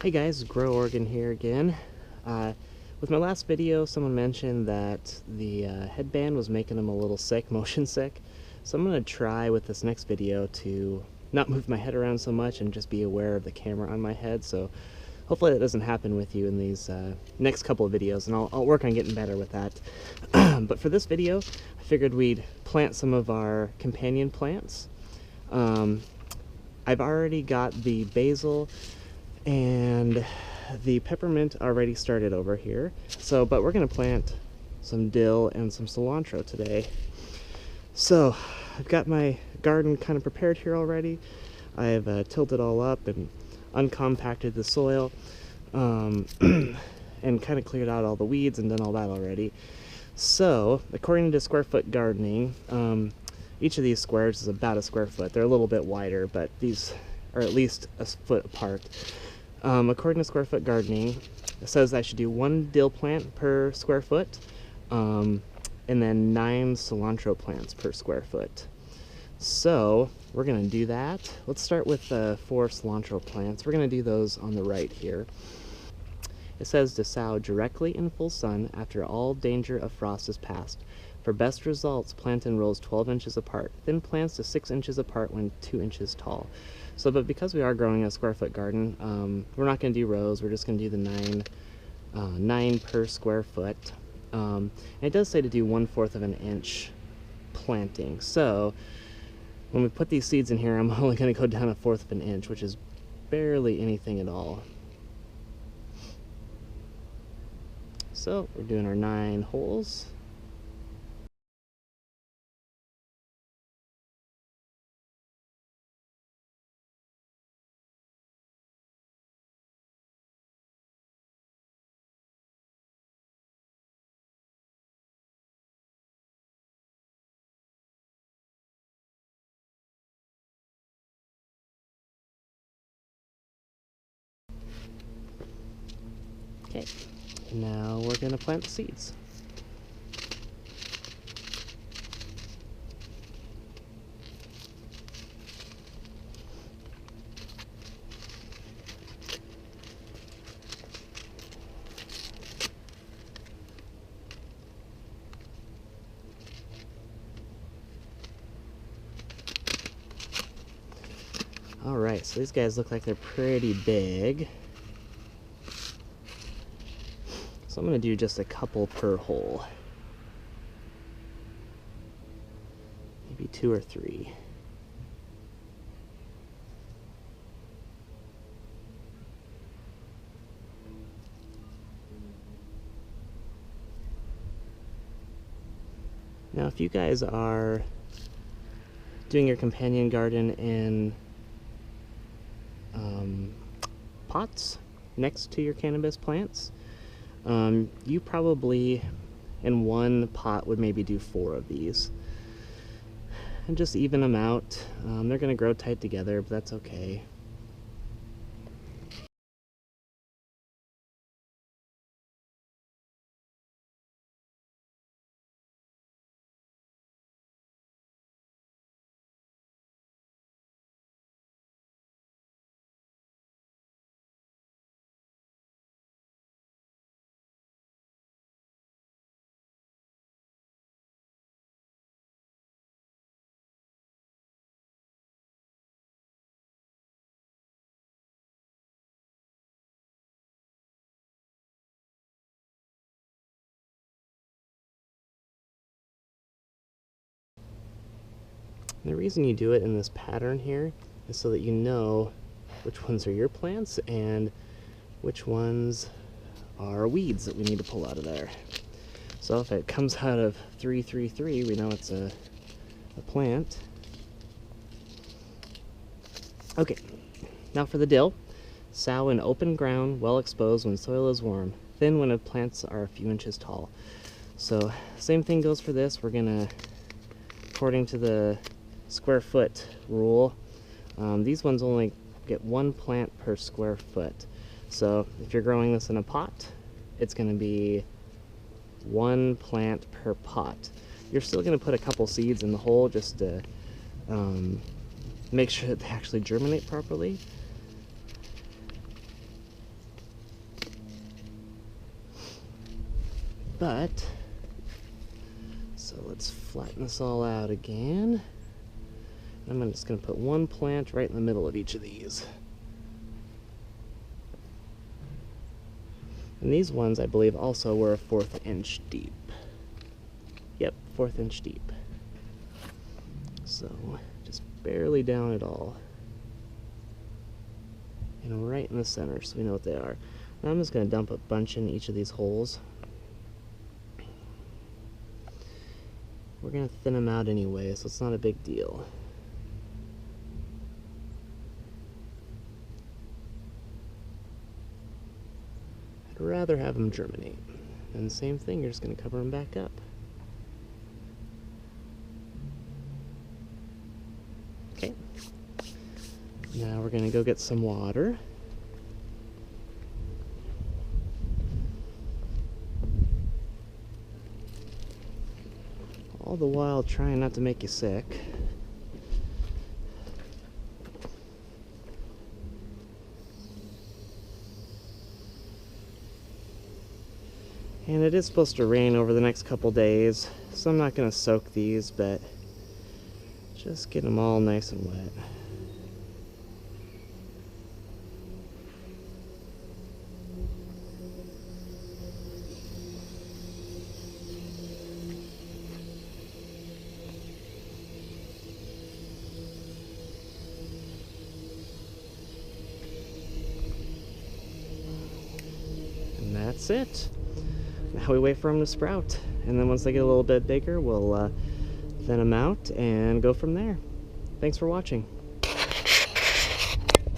Hey guys, Grow Oregon here again. With my last video, someone mentioned that the headband was making them a little sick, motion sick. So I'm going to try with this next video to not move my head around so much and just be aware of the camera on my head. So hopefully that doesn't happen with you in these next couple of videos, and I'll work on getting better with that. But for this video, I figured we'd plant some of our companion plants. I've already got the basil and the peppermint already started over here. But we're gonna plant some dill and some cilantro today. So I've got my garden kind of prepared here already. I've tilled it all up and uncompacted the soil, and kind of cleared out all the weeds and done all that already. So according to Square Foot Gardening, each of these squares is about a square foot. They're a little bit wider, but these are at least a foot apart. According to Square Foot Gardening, it says I should do 1 dill plant per square foot, and then 9 cilantro plants per square foot. So we're going to do that. Let's start with 4 cilantro plants. We're going to do those on the right here. It says to sow directly in full sun after all danger of frost is past. For best results, plant in rows 12 inches apart. Thin plants to 6 inches apart when 2 inches tall. But because we are growing a square foot garden, we're not going to do rows. We're just going to do the 9 per square foot. And it does say to do 1/4 of an inch planting. So when we put these seeds in here, I'm only going to go down 1/4 of an inch, which is barely anything at all. So we're doing our 9 holes. Okay, now we're going to plant the seeds. Alright, so these guys look like they're pretty big. So I'm going to do just a couple per hole. Maybe 2 or 3. Now if you guys are doing your companion garden in pots next to your cannabis plants, you probably in one pot would maybe do 4 of these and just even them out. They're going to grow tight together, but that's okay. And the reason you do it in this pattern here is so that you know which ones are your plants and which ones are weeds that we need to pull out of there. So if it comes out of 333, we know it's a plant. Okay, now for the dill. Sow in open ground, well exposed when soil is warm. Thin when the plants are a few inches tall. So same thing goes for this. We're gonna, according to the square foot rule, these ones only get 1 plant per square foot. So if you're growing this in a pot, it's going to be 1 plant per pot. You're still going to put a couple seeds in the hole just to make sure that they actually germinate properly. But, so let's flatten this all out again. I'm just going to put one plant right in the middle of each of these. And these ones, I believe, also were a 1/4 inch deep. Yep, 1/4 inch deep. So, just barely down at all. And right in the center, so we know what they are. Now I'm just going to dump a bunch in each of these holes. We're going to thin them out anyway, so it's not a big deal. I'd rather have them germinate. And the same thing, you're just going to cover them back up. Okay. Now we're going to go get some water. All the while trying not to make you sick. And it is supposed to rain over the next couple days, so I'm not going to soak these, but just get them all nice and wet. And that's it. Now we wait for them to sprout, and then once they get a little bit bigger, we'll thin them out and go from there. Thanks for watching.